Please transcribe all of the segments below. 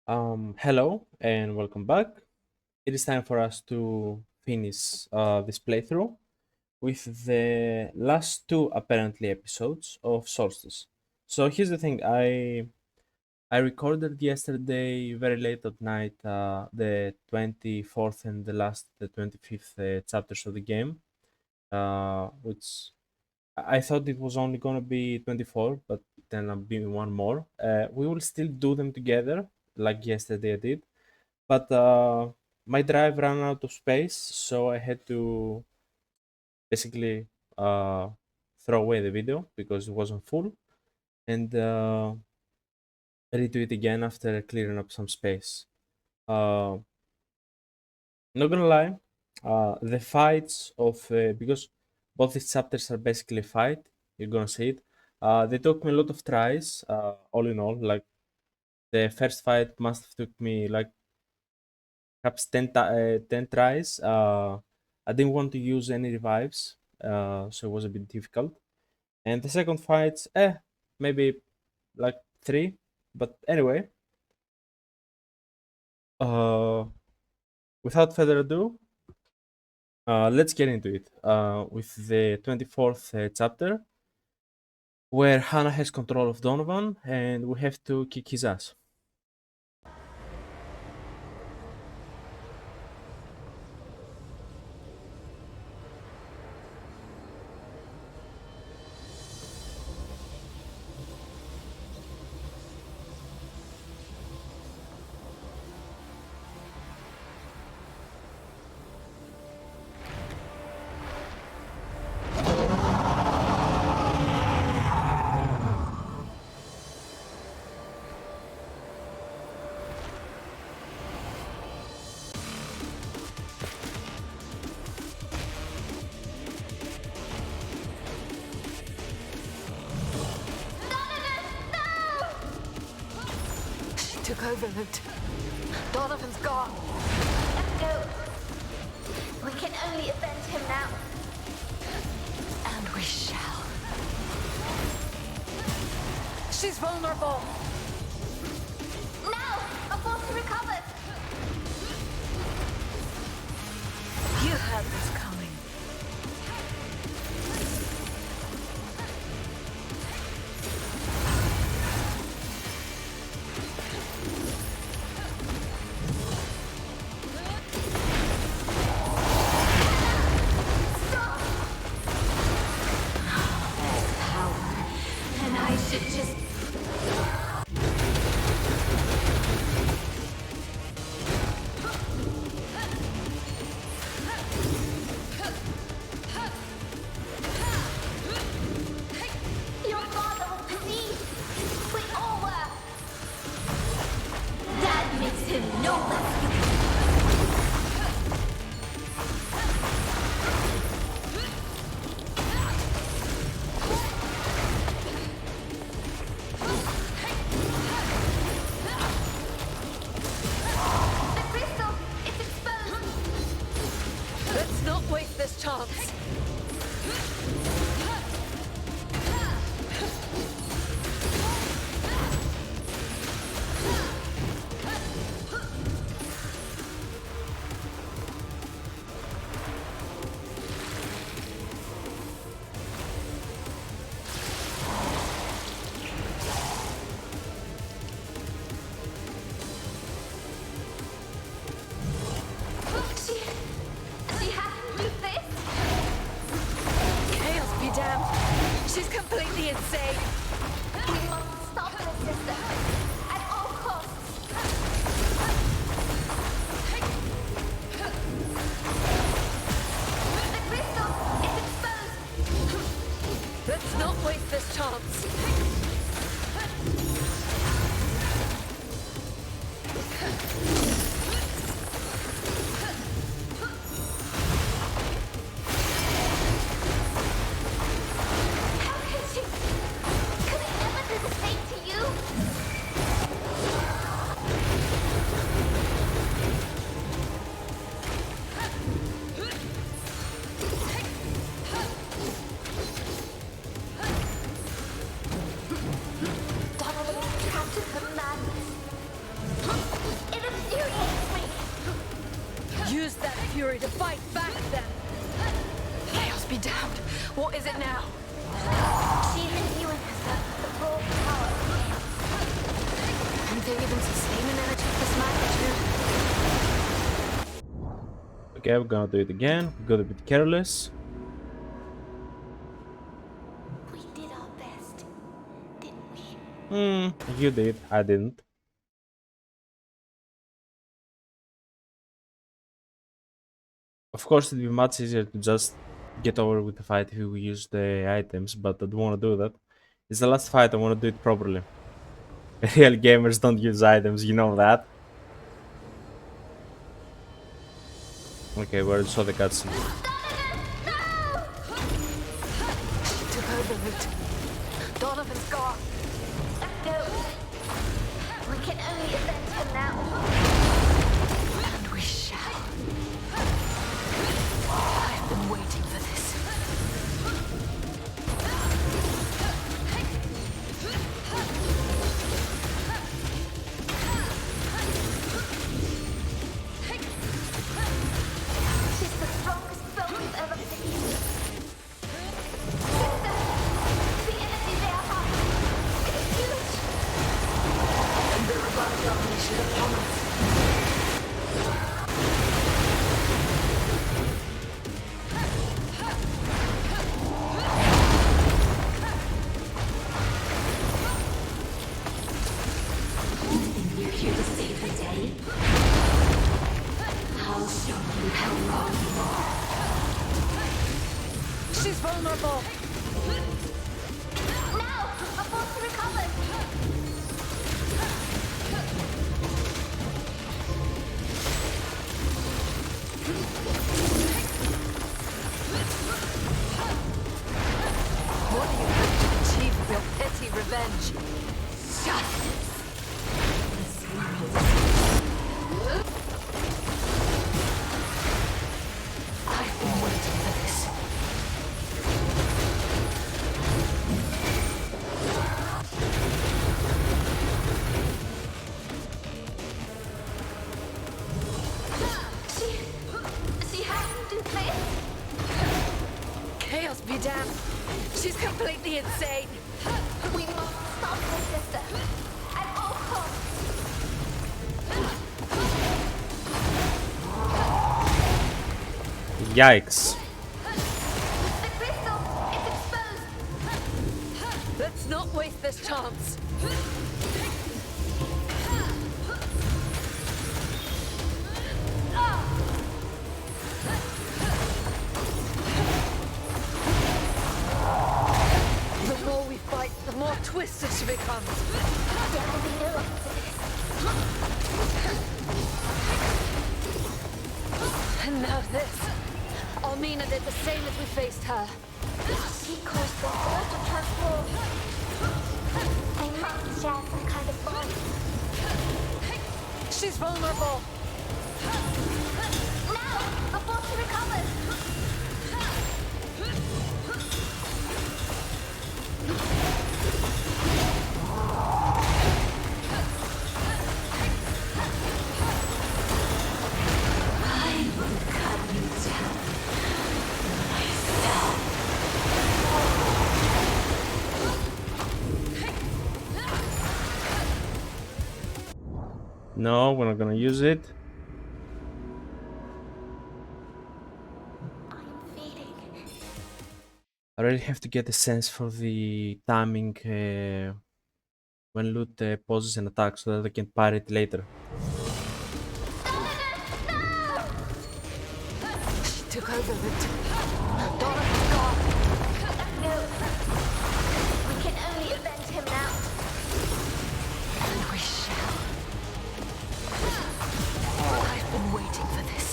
Hello and welcome back. It is time for us to finish this playthrough with the last two apparently episodes of Solstice. So here's the thing: I recorded yesterday very late at night, the 24th and the 25th chapters of the game, which I thought it was only gonna be 24, but then I'll be one more. We will still do them together, like yesterday I did. But my drive ran out of space, so I had to basically uh, throw away the video because it wasn't full and redo it again after clearing up some space. Uh, Not gonna lie, the fights of because both these chapters are basically a fight. You're gonna see it. They took me a lot of tries. All in all, like the first fight must have took me like perhaps 10 tries. I didn't want to use any revives, so it was a bit difficult. And the second fight, maybe like three. But anyway, uh, without further ado, let's get into it with the 24th chapter, where Hannah has control of Donovan and we have to kick his ass. She took over, Luke. Donovan's gone. Let's go. We can only avenge him now. And we shall. She's vulnerable. Now! A force recovered! You had this coming. And I should just... Your father was diseased. We all were. That makes him no less. The crystal, it's exposed. Let's not waste this chance. fury to fight back then. Chaos be damned. What is it now? She's imbuing herself with the raw power of chaos. Can they even sustain an energy of this magnitude? Okay, we're gonna do it again. We got a bit careless. We did our best, didn't we? You did. I didn't. Of course, it'd be much easier to just get over with the fight if we use the items, but I don't want to do that. It's the last fight. I want to do it properly. Real gamers don't use items, you know that. Okay, we already saw the cutscene. Took over Root. Donovan's gone. No. We can only avenge him now. And we shall. I've been waiting for this. She's the strongest foe we've ever seen. The energy they are hiding. It's huge. And they're about to unleash it upon us. You're here to save the day? I'll show you how wrong you are. She's vulnerable. Now! Before she recovers! What do you hope to achieve with your petty revenge? Justice! I've been waiting for this. She hasn't do this? Chaos be damned. She's completely insane. We must stop this sister. At all costs. Yikes. The crystal is exposed. Let's not waste this chance. The more we fight, the more twisted she becomes. There will be no end to this. And now this. Almina did the same as we faced her. She caused the whole to transform. They must share some kind of bond. She's vulnerable. Now! Before she recovers! I will cut you down myself. No, we're not gonna use it. I'm feeding. I really have to get a sense for the timing when loot poses an attack so that I can parry it later. She took over Root. Donovan's gone. No. We can only avenge him now. And we shall. I've been waiting for this.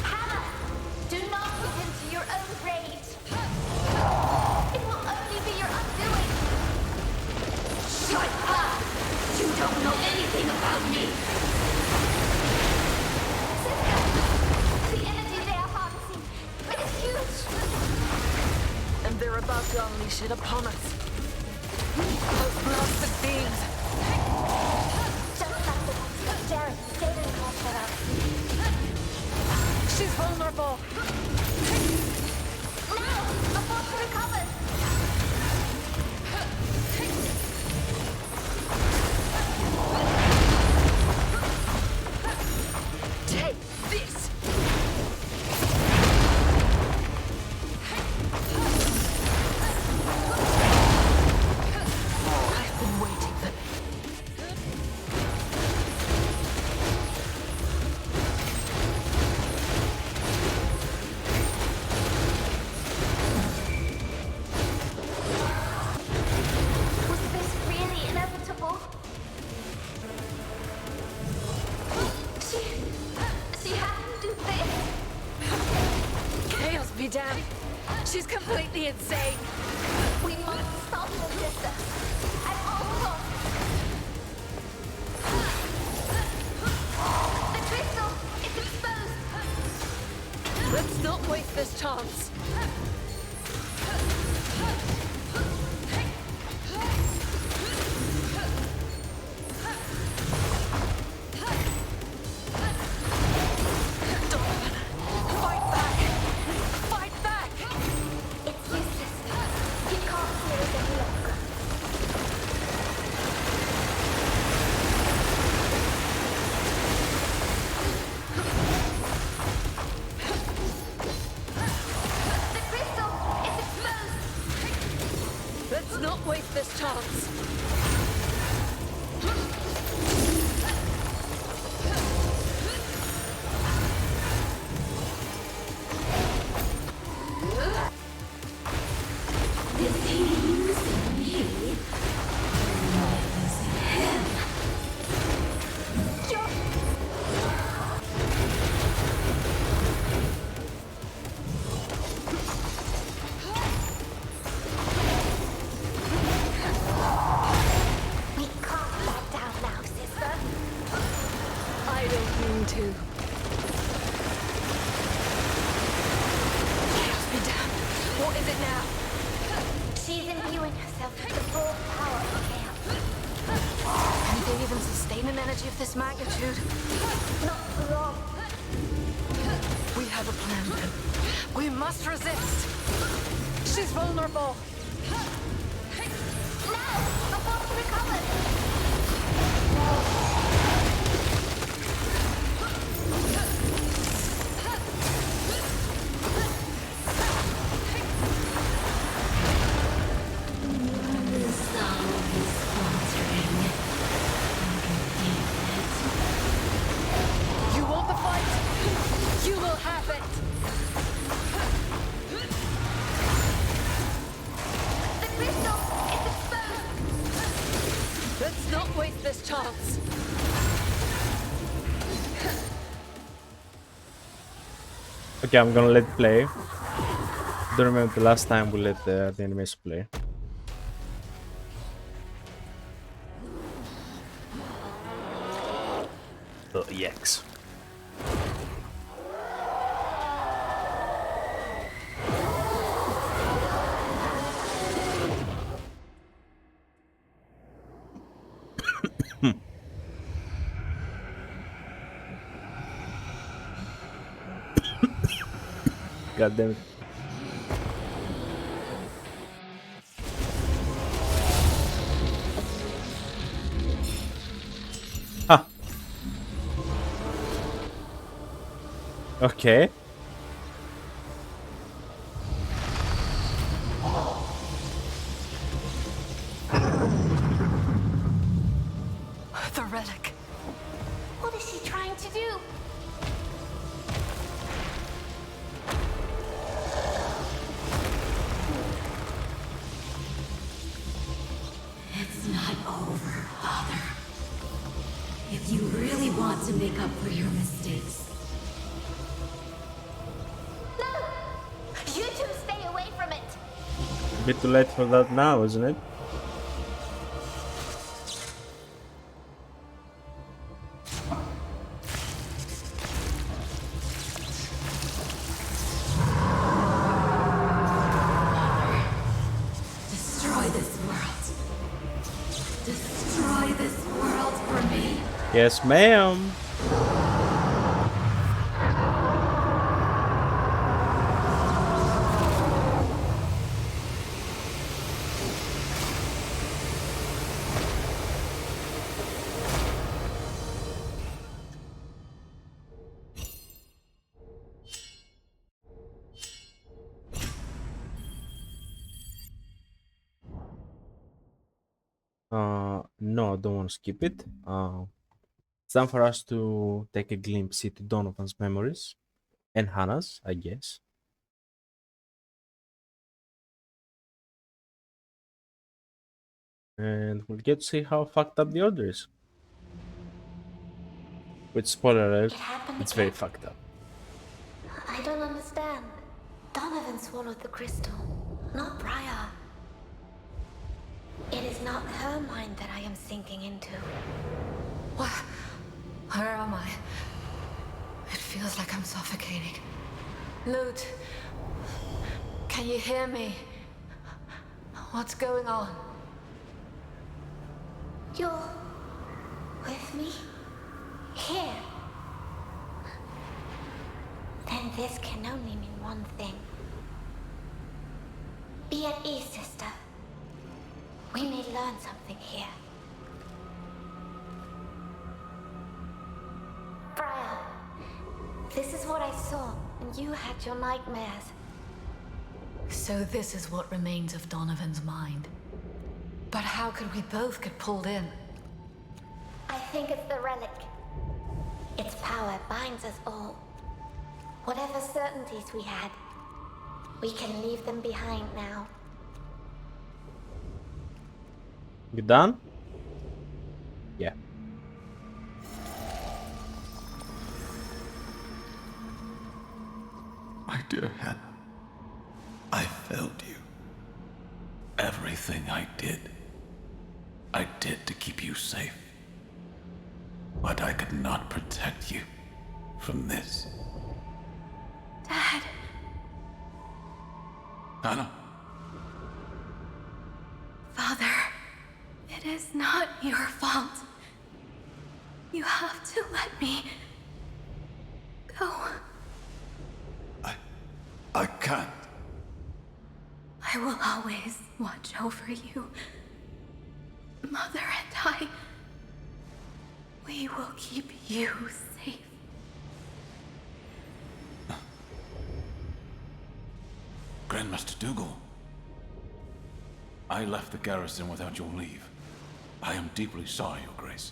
Hannah! Do not give in to your own rage. It will only be to unleash it upon us. Those blasted beings. Just like the ones that Jared and Satan called for us. She's vulnerable. Now! Before she recovers! Take this! I've been waiting for this. Was this really inevitable? She had him do this. Chaos be damned. She's completely insane. We must stop her sister. At all costs. The crystal is exposed. Let's not waste this chance. Donovan, fight back! Fight back! It's useless. He can't hear us any longer. The crystal is exposed. Let's not waste this chance. We can't back down now, sister. I don't mean to. Chaos be damned. What is it now? She's imbuing herself with the raw power of chaos. Can they even sustain an energy of this magnitude? Not for long. We have a plan then. We must resist. She's vulnerable. Now! Before she recovers! You want the fight? You will have it. The crystal is exposed! Let's not waste this chance. Okay, I'm gonna let it play. Don't remember the last time we let the animation play. Oh, yikes. God damn it. Ah. Okay. The relic. What is she trying to do? It's not over, Father. If you really want to make up for your mistakes, No! You two stay away from it! A bit too late for that now, isn't it? Yes, ma'am. No, I don't want to skip it. It's time for us to take a glimpse into Donovan's memories and Hannah's, I guess. And we'll get to see how fucked up the order is. With spoiler alert, It happened it's very again. fucked up. I don't understand. Donovan swallowed the crystal, not Briar. It is not her mind that I am sinking into. What? Where am I? It feels like I'm suffocating. Lute, can you hear me? What's going on? You're with me? Here. Then this can only mean one thing. Be at ease, sister. We may learn something here. Briar, this is what I saw when you had your nightmares. So this is what remains of Donovan's mind. But how could we both get pulled in? I think it's the relic. Its power binds us all. Whatever certainties we had, we can leave them behind now. You done? Yeah. My dear Hannah, I failed you. Everything I did to keep you safe. But I could not protect you from this. Dad. Hannah, Father, it is not your fault. You have to let me go. I can't. I will always watch over you. Mother and I, we will keep you safe. Grandmaster Dougal, I left the garrison without your leave. I am deeply sorry, Your Grace.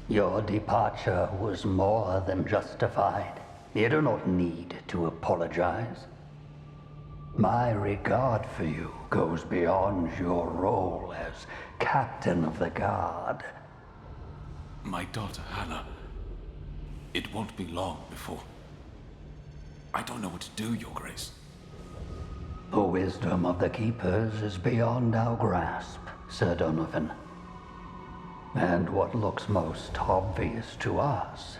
Your departure was more than justified. You do not need to apologize. My regard for you goes beyond your role as captain of the guard. My daughter, Hannah, it won't be long before... I don't know what to do, Your Grace. The wisdom of the Keepers is beyond our grasp, Sir Donovan. And what looks most obvious to us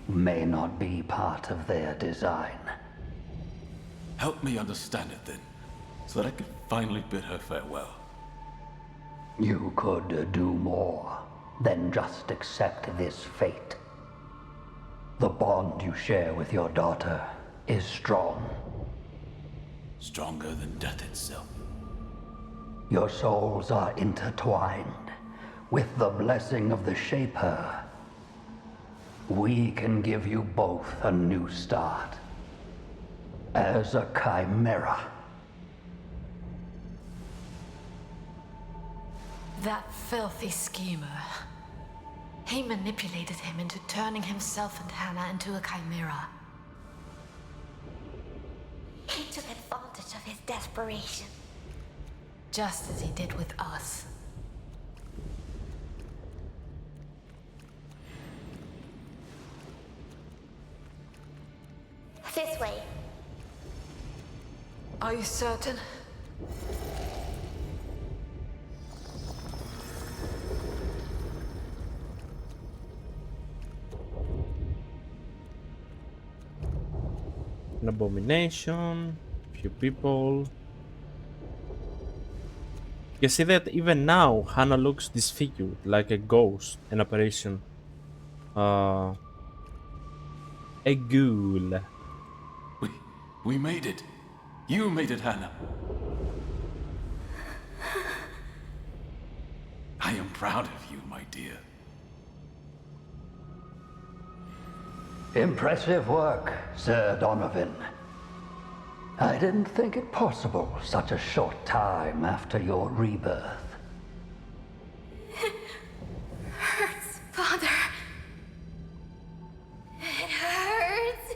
may not be part of their design. Help me understand it then, so that I can finally bid her farewell. You could do more than just accept this fate. The bond you share with your daughter is strong. Stronger than death itself. Your souls are intertwined. With the blessing of the Shaper, we can give you both a new start. As a chimera. That filthy schemer. He manipulated him into turning himself and Hannah into a chimera. He took advantage of his desperation. Just as he did with us. This way. Are you certain? An abomination, few people. You see that even now, Hannah looks disfigured, like a ghost, an apparition. Uh, a ghoul. We, we made it. You made it, Hannah. I am proud of you, my dear. Impressive work, Sir Donovan. I didn't think it possible such a short time after your rebirth. Hurts, Father. It hurts.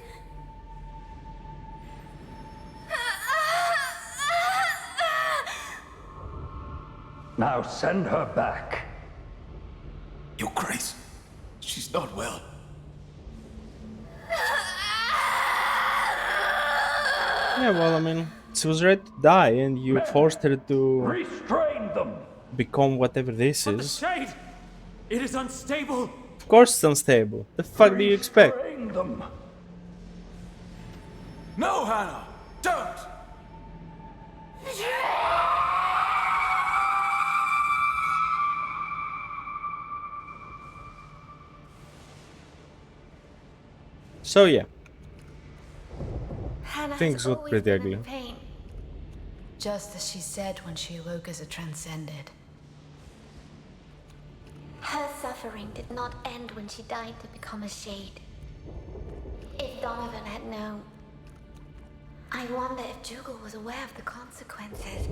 Now send her back. Your Grace, she's not well. Yeah, well, I mean, she was ready to die, and you forced her to Restrain them! become whatever this is. Shade! It is unstable! Of course it's unstable. The fuck do you expect? Restrain them! No, Hannah! Don't! So yeah, Hannah Things has look always pretty been in ugly. pain. Just as she said when she awoke as a transcended. Her suffering did not end when she died to become a shade. If Donovan had known, I wonder if Dougal was aware of the consequences.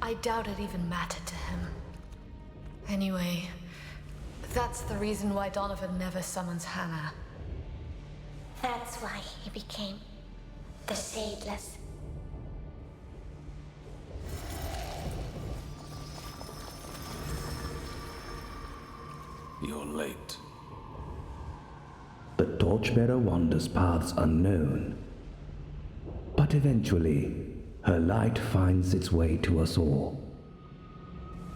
I doubt it even mattered to him. Anyway, that's the reason why Donovan never summons Hannah. That's why he became the Shadeless. You're late. The Torchbearer wanders paths unknown, but eventually, her light finds its way to us all.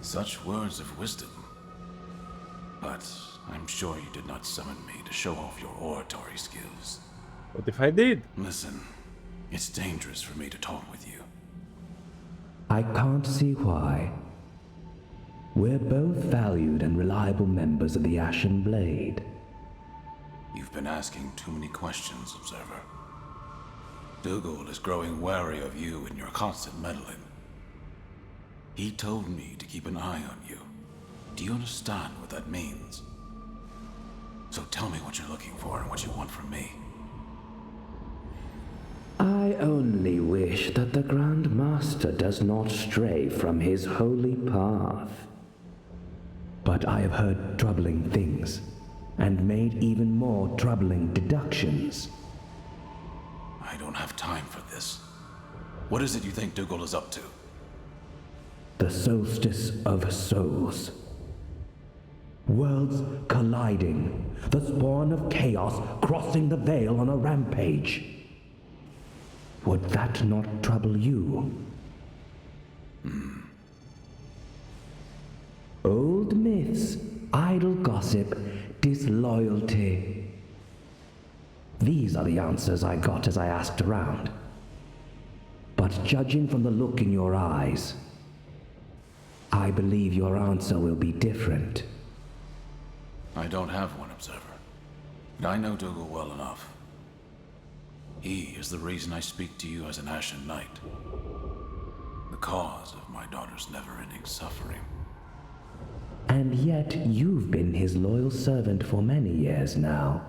Such words of wisdom. But I'm sure you did not summon me to show off your oratory skills. what if I did? Listen, it's dangerous for me to talk with you. I can't see why. We're both valued and reliable members of the Ashen Blade. You've been asking too many questions, Observer. Dougal is growing wary of you and your constant meddling. He told me to keep an eye on you. Do you understand what that means? So tell me what you're looking for and what you want from me. I only wish that the Grand Master does not stray from his holy path. But I have heard troubling things, and made even more troubling deductions. I don't have time for this. What is it you think Dougal is up to? The Solstice of Souls. Worlds colliding, the spawn of chaos crossing the veil on a rampage. Would that not trouble you? Old myths, idle gossip, disloyalty. These are the answers I got as I asked around. But judging from the look in your eyes, I believe your answer will be different. I don't have one, Observer. But I know Dougal well enough. He is the reason I speak to you as an Ashen Knight. The cause of my daughter's never-ending suffering. And yet you've been his loyal servant for many years now.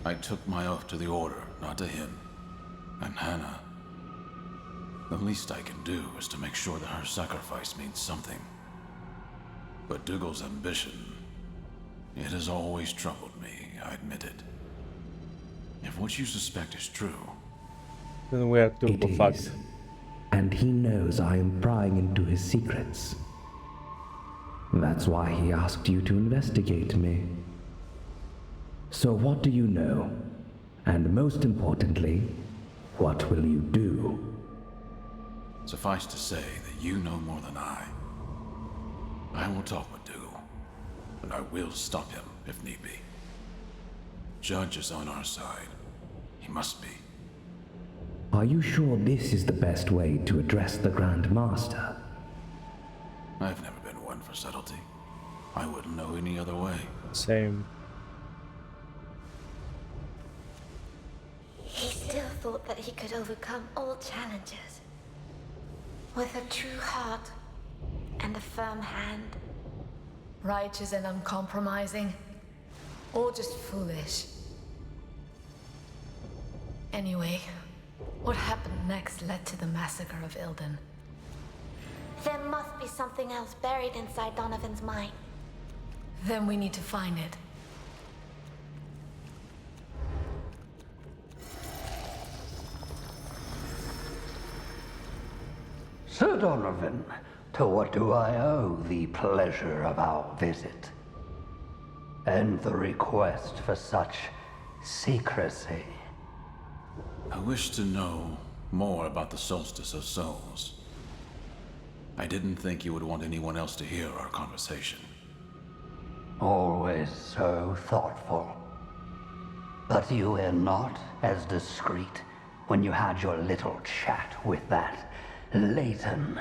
I took my oath to the Order, not to him. And Hannah. The least I can do is to make sure that her sacrifice means something. But Dougal's ambition, it has always troubled me, I admit it. If what you suspect is true, Then we are It turbo is. fucked. And he knows I am prying into his secrets. That's why he asked you to investigate me. So what do you know? And most importantly, what will you do? suffice to say that you know more than I. I will talk with Dougal, and I will stop him if need be. Judge is on our side. He must be. Are you sure this is the best way to address the Grand Master? I've never been one for subtlety. I wouldn't know any other way. Same. He still thought that he could overcome all challenges. With a true heart and a firm hand. Righteous and uncompromising, or just foolish. Anyway, what happened next led to the massacre of Ilden. There must be something else buried inside Donovan's mind. Then we need to find it. Sir Donovan, to what do I owe the pleasure of our visit? And the request for such secrecy? I wish to know more about the Solstice of Souls. I didn't think you would want anyone else to hear our conversation. Always so thoughtful. But you were not as discreet when you had your little chat with that Leighton.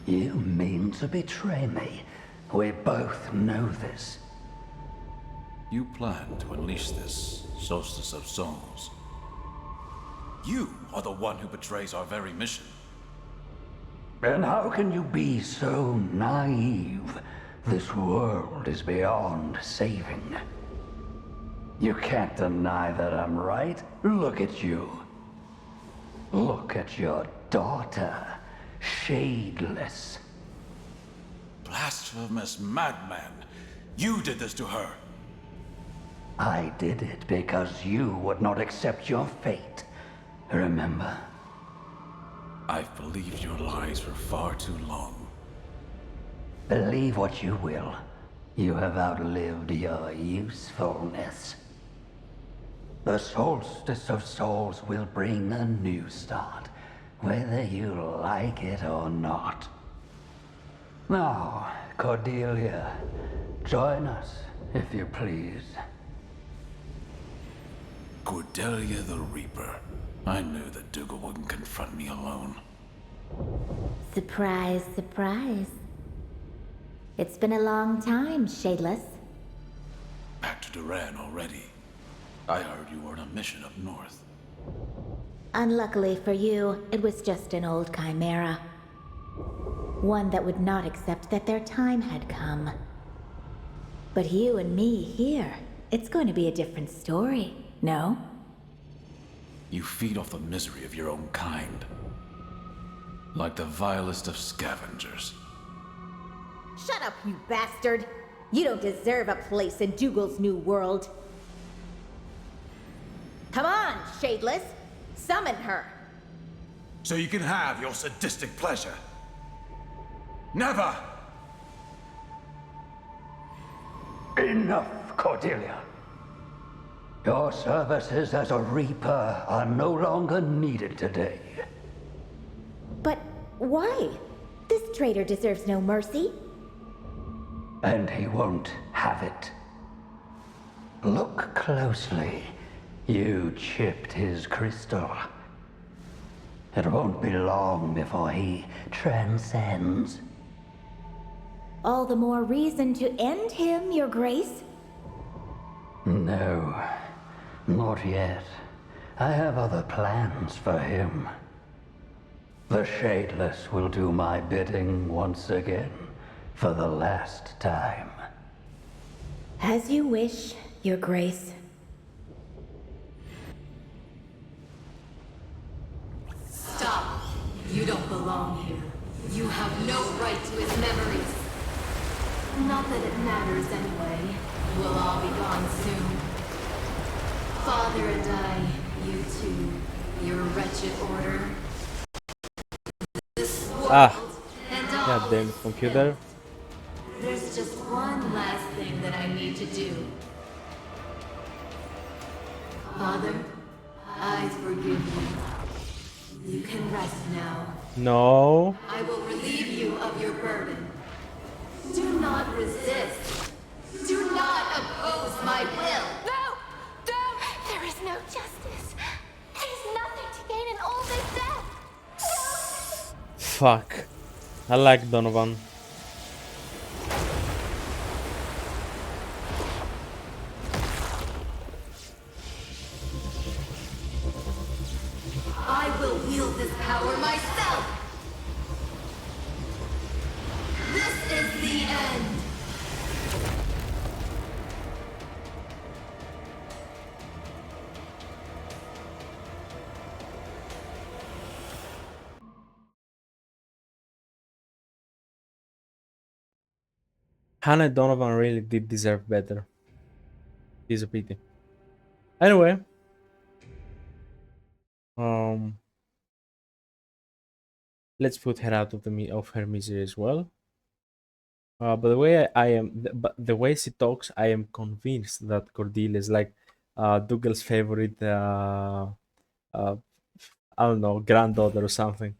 You mean to betray me. We both know this. You plan to unleash this Solstice of Souls. You are the one who betrays our very mission. And how can you be so naive? This world is beyond saving. You can't deny that I'm right. Look at you. Look at your daughter, shadeless. Blasphemous madman! You did this to her! I did it because you would not accept your fate. Remember? I've believed your lies for far too long. Believe what you will. You have outlived your usefulness. The Solstice of Souls will bring a new start, whether you like it or not. Now, Cordelia, join us, if you please. Cordelia the Reaper. I knew that Dougal wouldn't confront me alone. Surprise, surprise. It's been a long time, Shadeless. Back to Duran already. I heard you were on a mission up north. Unluckily for you, it was just an old chimera. One that would not accept that their time had come. But you and me here, it's going to be a different story, no? You feed off the misery of your own kind. Like the vilest of scavengers. Shut up, you bastard! You don't deserve a place in Dougal's new world. Come on, Shadeless! Summon her! So you can have your sadistic pleasure. Never! Enough, Cordelia. Your services as a Reaper are no longer needed today. But why? This traitor deserves no mercy. And he won't have it. Look closely. You chipped his crystal. It won't be long before he transcends. All the more reason to end him, Your Grace. No, not yet. I have other plans for him. The Shadeless will do my bidding once again, for the last time. As you wish, Your Grace. Stop! You don't belong here. You have no right to his memories. Not that it matters anyway. We'll all be gone soon. Father and I, you two, your wretched order. This world and all Goddamn its computer. There's just one last thing that I need to do. Father, I forgive you. You can rest now. No. I will relieve you of your burden. Do not resist. Do not oppose my will. No! Don't! There is no justice. fuck. I like Donovan. I will wield this power myself! This is the end! Hannah and Donovan really did deserve better. It's a pity. Anyway, let's put her out of of her misery as well. But the way but the way she talks, I am convinced that Cordelia is like Dougal's favorite. Uh, I don't know, granddaughter or something.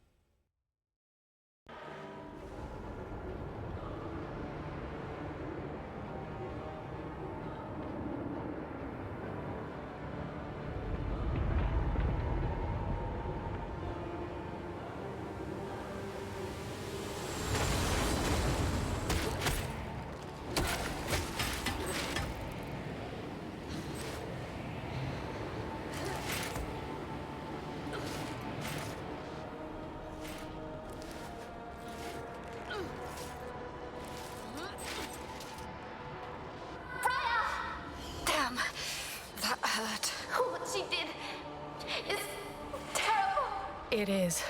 Damn, that hurt. What she did is terrible. It is.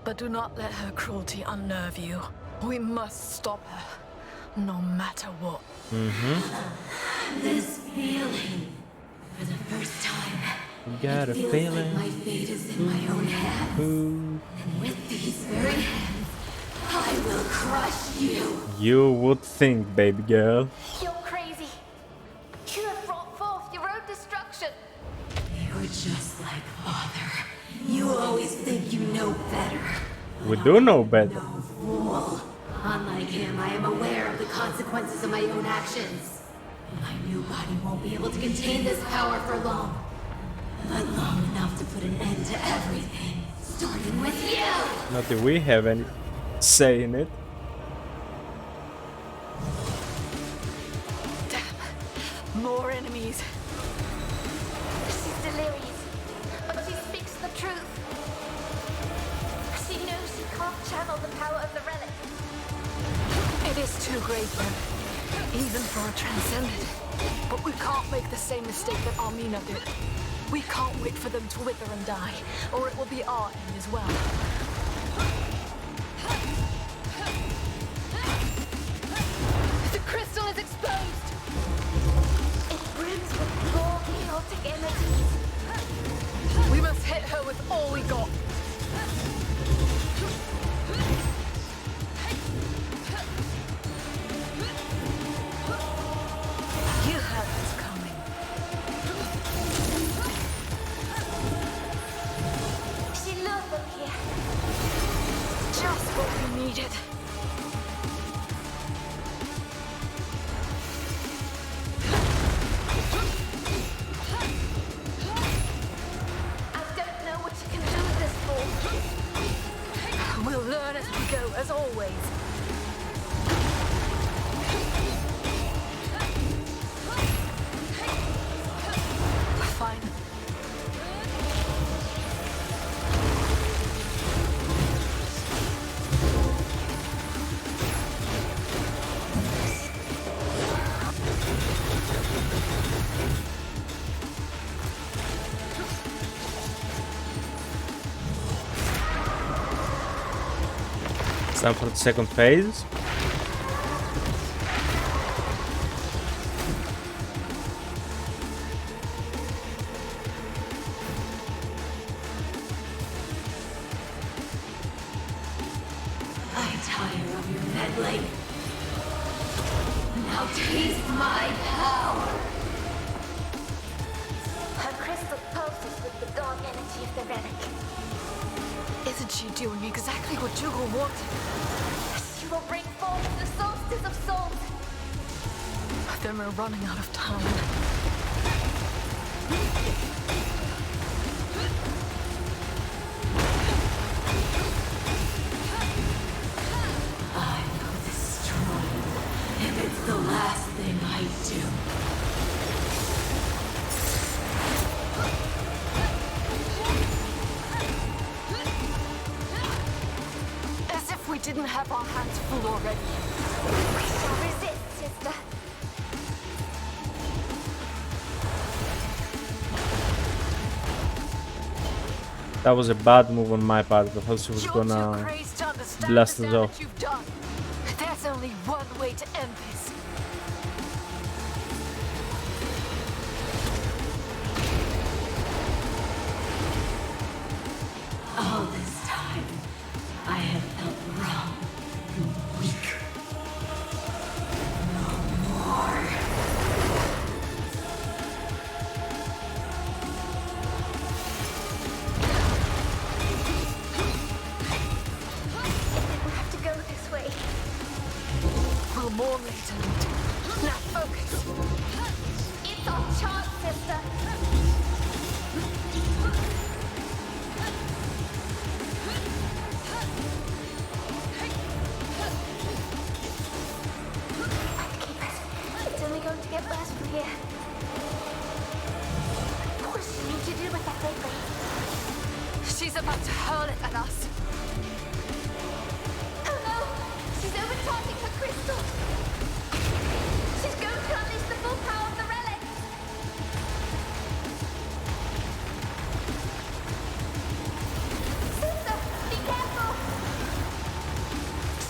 But do not let her cruelty unnerve you. We must stop her, no matter what. This feeling, for the first time, Got a feels feeling. like my fate is in my own hands. And with these very hands, I will crush you. You would think, baby girl. You're crazy. You have brought forth your own destruction. You're just like Father. You always think you know better. We do know better. No fool. Unlike him, I am aware of the consequences of my own actions. My new body won't be able to contain this power for long. But long enough to put an end to everything. Starting with you! Not that we have any say in it. Damn, more enemies. She's delirious, but she speaks the truth. She knows she can't channel the power of the relic. It is too great then, even for a transcendent. But we can't make the same mistake that Armina did. We can't wait for them to wither and die, or it will be our end as well. The crystal is exposed! It brims with more chaotic energies. We must hit her with all we got. You had this coming. She lured them here. Just what we needed. I don't know what you can do this for. We'll learn as we go, as always. Fine. It's time for the second phase. I'm tired of your meddling. Now taste my power. Her crystal pulses with the dark energy of the relic. Isn't she doing exactly what Dougal wanted? She will bring forth the Solstice of Souls. Then we're running out of time. It's the last thing I do. As if we didn't have our hands full already. We shall resist, sister. That was a bad move on my part. I thought she was You're gonna too crazed to understand blast the us damage off. you've done. There's only one way to end this. All this time, I have felt wrong and weak. No more. We have to go this way. We'll mourn later, Lute. Now focus. It's our chance, sister. Keep us. It's only going to get worse from here. What does she need to do with that lately? She's about to hurl it at us. Oh no! She's overcharging her crystal! She's going to unleash the full power of the relic! Sister, be careful!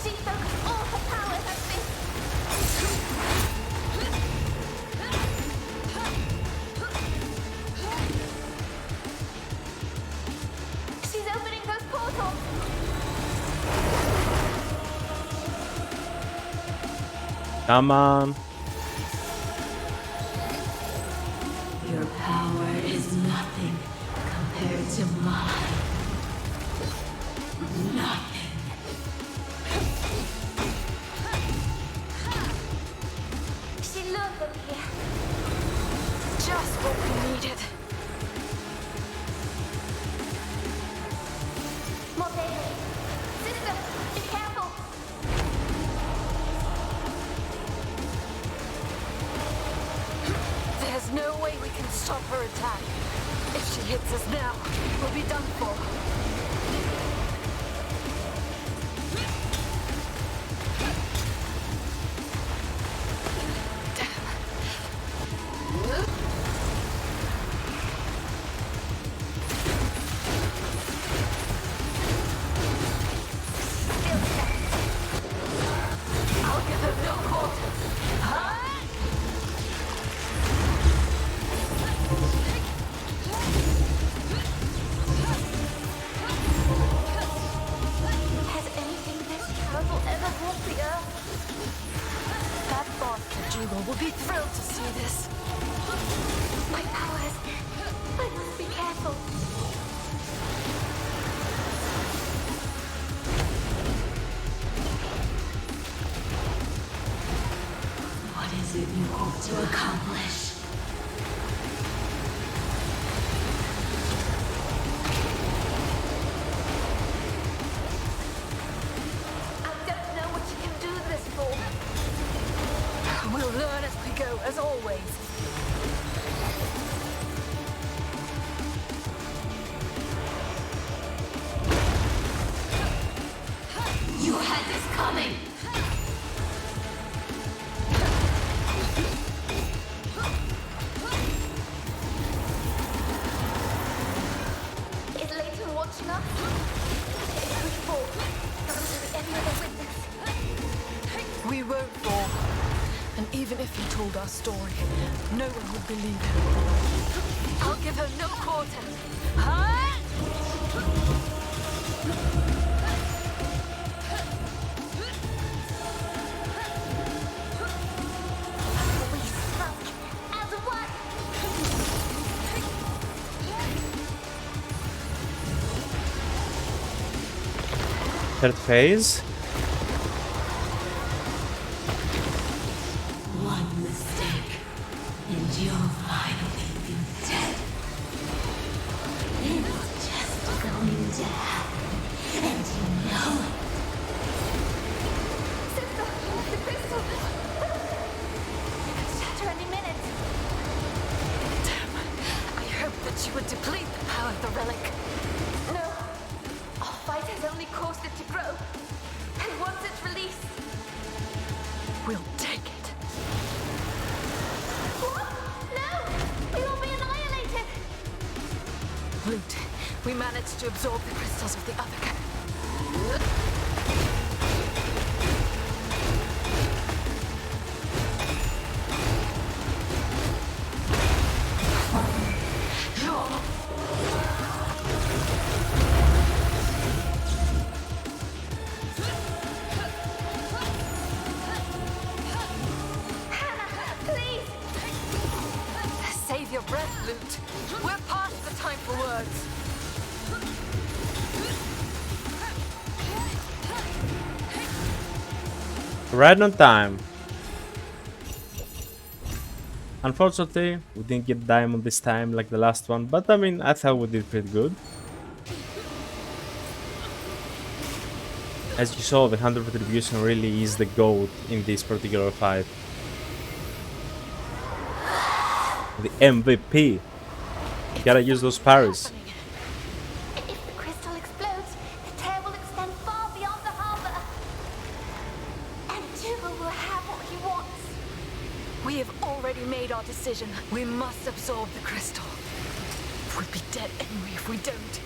She focused all her powers at this. She's opening those portals! Come on. Your power is nothing compared to mine. Nothing. She lured them here. Just what we needed. More daily. Sister, be careful! There's no way we can stop her attack. If she hits us now, we'll be done for. I'll give her no quarter. Huh? Has anything this terrible ever walked the earth? That bastard Jugal will be thrilled to see this. My powers. I must be careful. What is it you hope to accomplish? I don't know what you can do this for. We'll learn as we go, as always. You had this coming! Is Leighton watching us? If we fall, there will be any other witness. We won't fall. And even if he told our story, no one would believe him. I'll give her no quarter. Huh? We spoke as one. Third phase. One mistake, and you'll finally be dead. It's just going to happen, and you know it. Sister, the crystal. the relic. No. Our fight has only caused it to grow. And once it's released... We'll take it. What? No! We will be annihilated! Loot, we managed to absorb the crystals of the other cat. Please! Save your breath, Loot. We're past the time for words. Right on time. Unfortunately, we didn't get diamond this time like the last one, but I mean, I thought we did pretty good. As you saw, the Hand of Retribution really is the GOAT in this particular fight. The MVP. You gotta use those parries. If the crystal explodes, the tear will extend far beyond the harbor. And Dougal will have what he wants. We have already made our decision. We must absorb the crystal. We'll be dead anyway if we don't.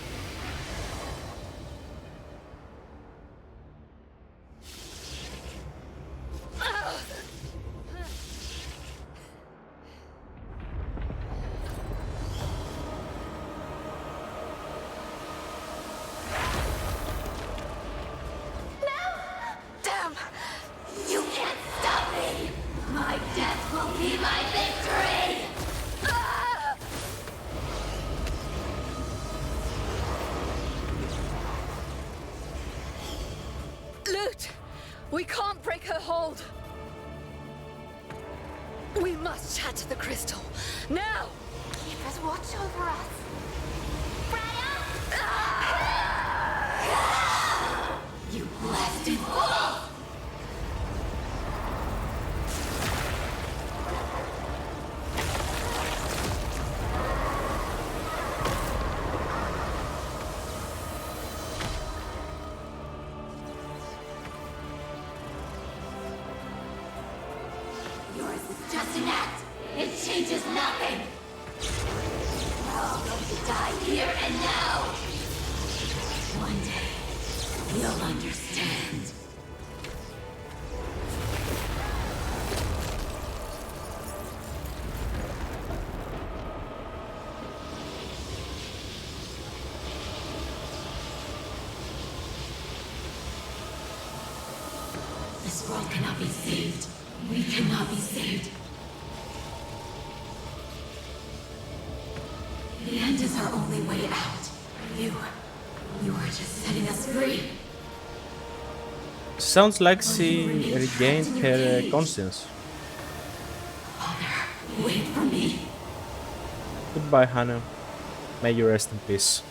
Damn! You can't stop me! My death will be my victory! Ah! Loot! We can't break her hold! We must shatter the crystal. Now! Keep us watch over us. Freya! You blasted fool! Yours is just an act. It changes nothing. We're all going to die here and now. One day, you'll understand. This world cannot be saved. We cannot be saved. The end is our only way out. You are just setting us free. Sounds like she regained her conscience. Father, wait for me. Goodbye, Hannah. May you rest in peace.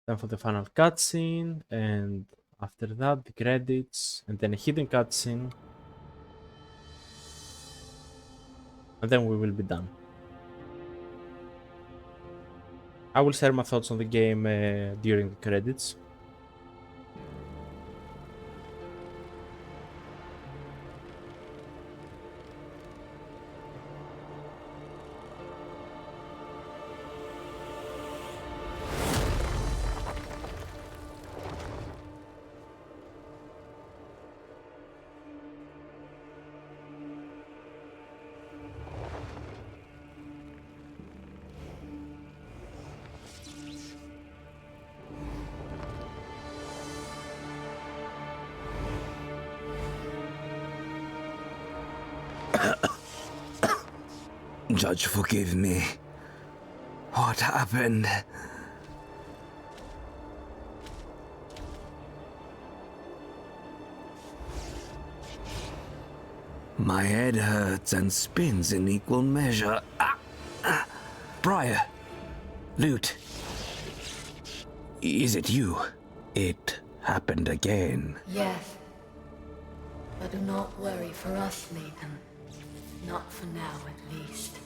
Then for the final cutscene, and after that the credits, and then a hidden cutscene, and then we will be done. I will share my thoughts on the game during the credits. Judge, forgive me. What happened? My head hurts and spins in equal measure. Briar, Lute, is it you? It happened again. Yes. But do not worry for us, Nathan. Not for now, at least.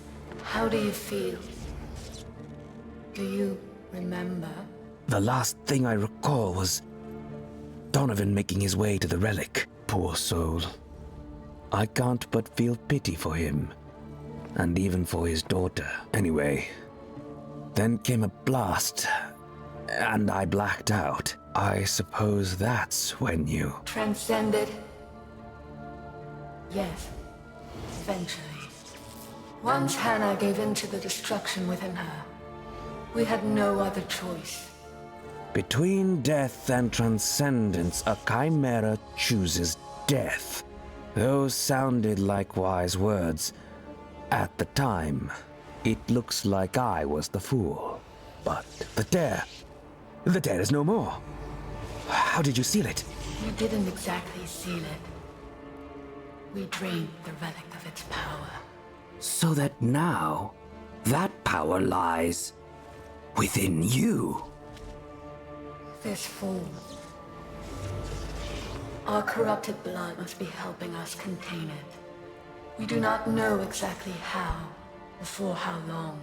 How do you feel? Do you remember? The last thing I recall was Donovan making his way to the relic. Poor soul. I can't but feel pity for him, and even for his daughter. Anyway, then came a blast, and I blacked out. I suppose that's when you... Transcended? Yes. Eventually. Once Hannah gave in to the destruction within her, we had no other choice. Between death and transcendence, a chimera chooses death. Those sounded like wise words. At the time, it looks like I was the fool. But the tear is no more. How did you seal it? We didn't exactly seal it. We drained the relic of its power. So that now, that power lies within you. This fool. Our corrupted blood must be helping us contain it. We do not know exactly how, or for how long,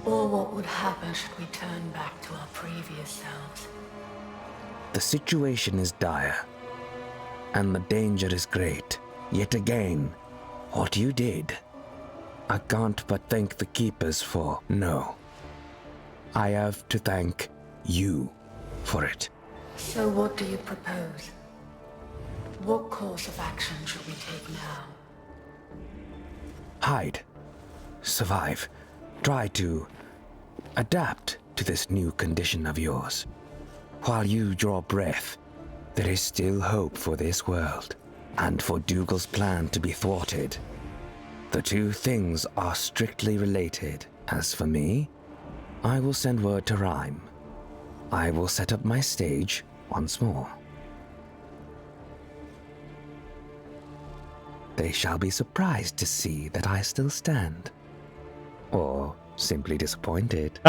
or what would happen should we turn back to our previous selves. The situation is dire, and the danger is great. Yet again, what you did, I can't but thank the Keepers for. No, I have to thank you for it. So what do you propose? What course of action should we take now? Hide. Survive. Try to adapt to this new condition of yours. While you draw breath, there is still hope for this world, and for Dougal's plan to be thwarted. The two things are strictly related. As for me, I will send word to Rhyme. I will set up my stage once more. They shall be surprised to see that I still stand. Or simply disappointed.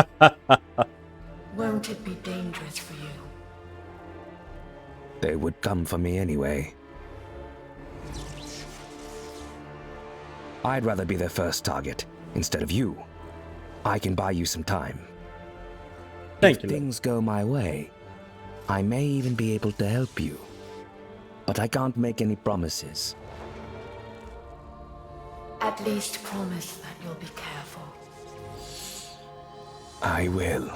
Won't it be dangerous for you? They would come for me anyway. I'd rather be their first target instead of you. I can buy you some time. Thank you. If things go my way, I may even be able to help you. But I can't make any promises. At least promise that you'll be careful. I will.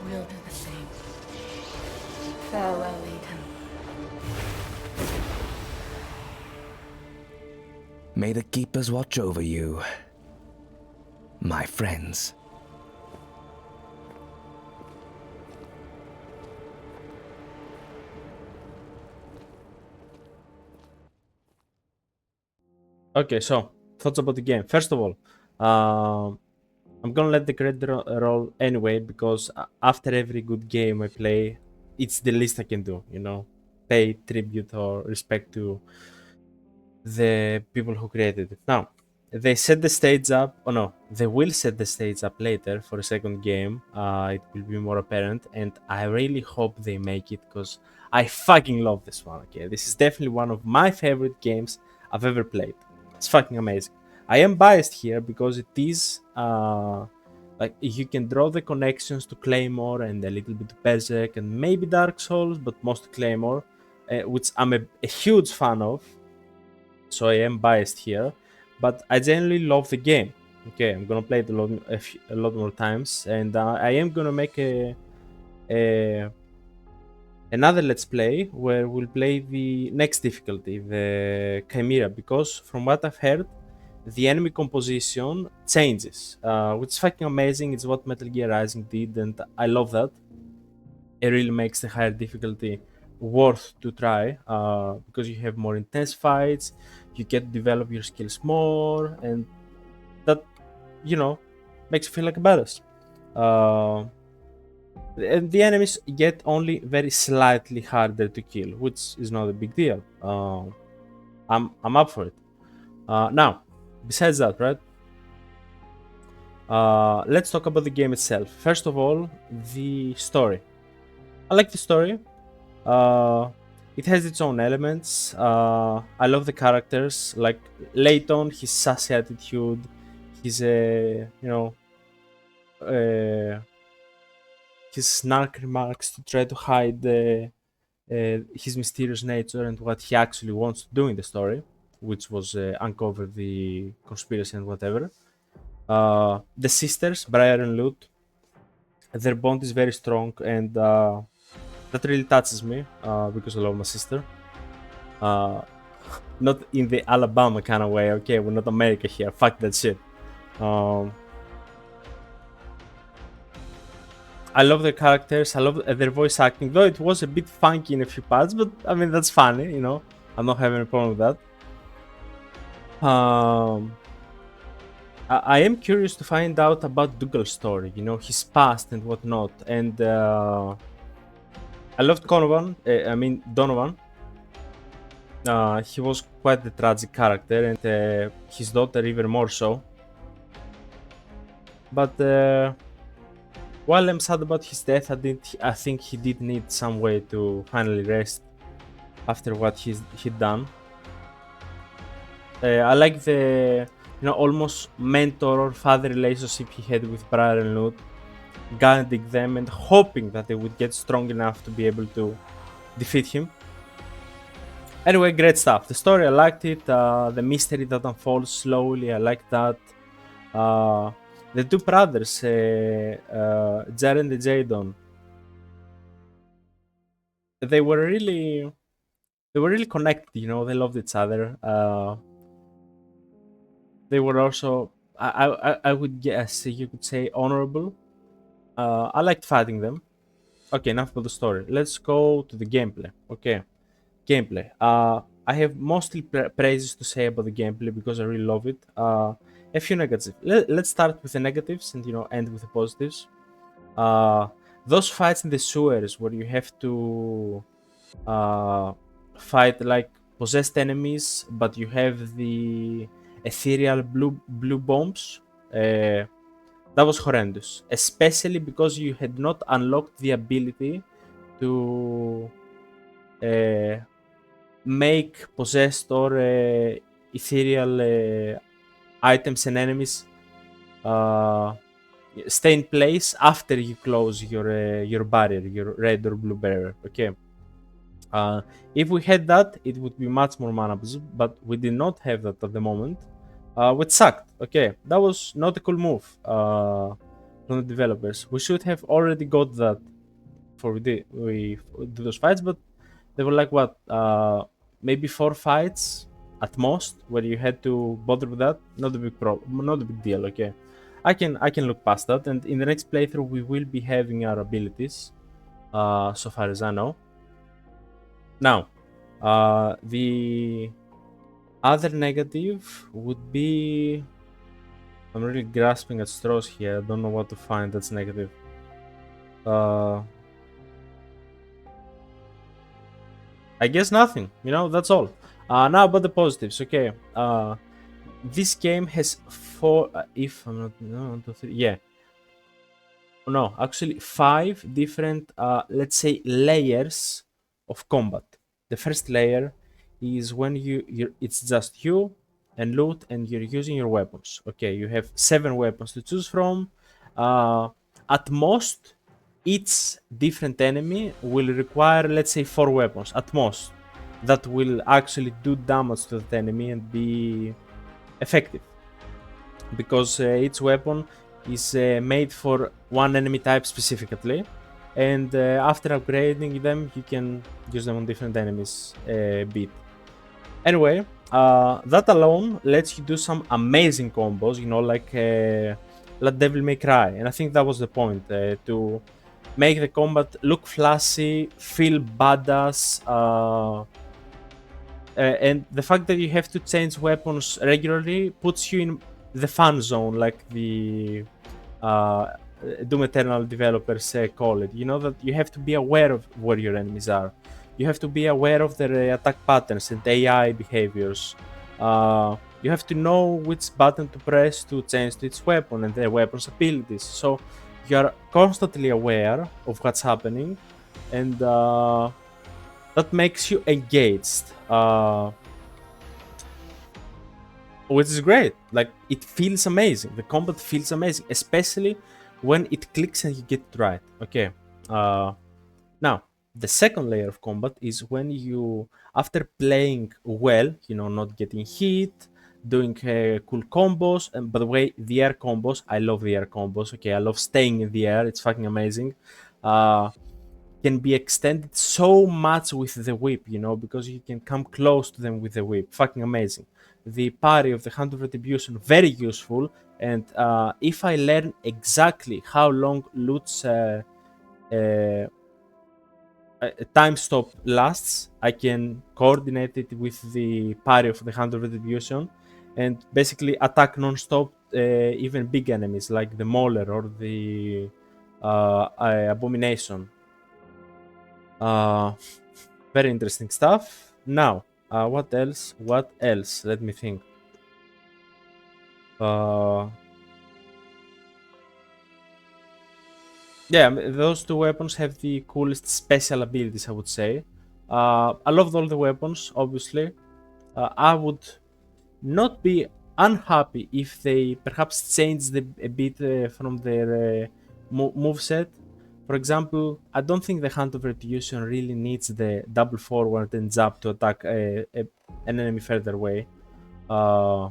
We'll do the same. Farewell, Ethan. May the Keepers watch over you, my friends. Okay, so thoughts about the game. First of all, I'm gonna let the credit roll anyway, because after every good game I play, it's the least I can do, you know, pay tribute or respect to the people who created it. Now, they set the stage up, oh no, they will set the stage up later for a second game. It will be more apparent, and I really hope they make it, because I fucking love this one. Okay, this is definitely one of my favorite games I've ever played. It's fucking amazing. I am biased here because it is like you can draw the connections to Claymore and a little bit to Berserk and maybe Dark Souls, but most Claymore, which I'm a huge fan of. So I am biased here, but I generally love the game. Okay, I'm gonna play it a lot more times, and I am gonna make another let's play where we'll play the next difficulty, the Chimera, because from what I've heard, the enemy composition changes, which is fucking amazing. It's what Metal Gear Rising did, and I love that. it really makes the higher difficulty worth to try, because you have more intense fights, you get to develop your skills more, and that, you know, makes you feel like a badass. And the enemies get only very slightly harder to kill, which is not a big deal. I'm up for it. Now, besides that, right? Let's talk about the game itself. First of all, the story. I like the story. It has its own elements. I love the characters, like Layton, his sassy attitude, his his snark remarks to try to hide his mysterious nature and what he actually wants to do in the story, which was uncover the conspiracy and whatever. The sisters, Briar and Lute, their bond is very strong, and that really touches me, because I love my sister. Not in the Alabama kind of way. Okay, we're not America here. Fuck that shit. I love the characters. I love their voice acting, though it was a bit funky in a few parts. But I mean, that's funny, you know. I'm not having a problem with that. I am curious to find out about Dougal's story, you know, his past and whatnot. And I loved Donovan. He was quite the tragic character, and his daughter even more so. But while I'm sad about his death, I think he did need some way to finally rest after what he'd done. I like the, you know, almost mentor or father relationship he had with Briar and Lute, guiding them and hoping that they would get strong enough to be able to defeat him. Anyway, great stuff. The story, I liked it. The mystery that unfolds slowly, I like that. The two brothers, Jared and Jadon, they were really connected. You know, they loved each other. They were also, I would guess you could say, honorable. I liked fighting them. Okay, enough about the story. Let's go to the gameplay. Okay, gameplay. I have mostly praises to say about the gameplay because I really love it. A few negatives. Let's start with the negatives and, you know, end with the positives. Those fights in the sewers where you have to fight like possessed enemies, but you have the ethereal blue bombs. That was horrendous, especially because you had not unlocked the ability to make possessed or ethereal items and enemies stay in place after you close your barrier, your red or blue barrier. Okay. If we had that, it would be much more manageable, but we did not have that at the moment, which sucked. Okay, that was not a cool move from the developers. We should have already got that before we do those fights, but they were like, what, maybe 4 fights at most, where you had to bother with that. Not a big problem, not a big deal. Okay, I can look past that, and in the next playthrough we will be having our abilities, so far as I know. Now, the other negative would be, I'm really grasping at straws here. I don't know what to find that's negative. I guess nothing, you know, that's all. Now about the positives. Okay, this game has 4, if I'm not, no, 1, 2, 3, yeah, no, actually 5 different, let's say, layers of combat. The first layer is when it's just you and Lute, and you're using your weapons. Okay, you have 7 weapons to choose from. At most, each different enemy will require, let's say, 4 weapons at most that will actually do damage to that enemy and be effective, because each weapon is made for one enemy type specifically, and after upgrading them you can use them on different enemies a bit. Anyway, that alone lets you do some amazing combos, you know, like Devil May Cry, and I think that was the point, to make the combat look flashy, feel badass, and the fact that you have to change weapons regularly puts you in the fun zone, like the uh, Doom Eternal developers call it. You know that you have to be aware of where your enemies are. You have to be aware of their attack patterns and AI behaviors. You have to know which button to press to change to its weapon and their weapon's abilities. So you are constantly aware of what's happening, and that makes you engaged, which is great. Like, it feels amazing. The combat feels amazing, especially when it clicks and you get it right. Okay. Now, the second layer of combat is when you, after playing well, not getting hit, doing cool combos. And by the way, the air combos, I love the air combos. Okay, I love staying in the air. It's fucking amazing. Can be extended so much with the whip, because you can come close to them with the whip. Fucking amazing. The parry of the Hand of Retribution, very useful. And if I learn exactly how long Loot's time stop lasts, I can coordinate it with the parry of the Hand of Retribution and basically attack non-stop even big enemies like the Mauler or the Abomination. Very interesting stuff. Now, what else? What else? Let me think. Yeah, those two weapons have the coolest special abilities, I would say. I loved all the weapons, obviously. I would not be unhappy if they perhaps changed a bit from their moveset. For example, I don't think the Hand of Retribution really needs the double forward and jab to attack an enemy further away. I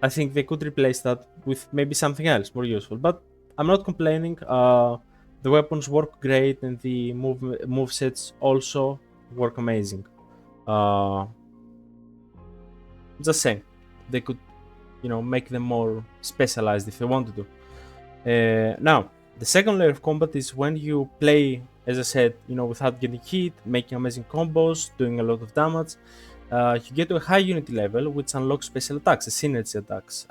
think they could replace that with maybe something else more useful. But I'm not complaining. The weapons work great, and the movesets also work amazing. Just saying, they could, make them more specialized if they wanted to. Now, the second layer of combat is when you play, as I said, without getting hit, making amazing combos, doing a lot of damage. You get to a high unity level, which unlocks special attacks, synergy attacks.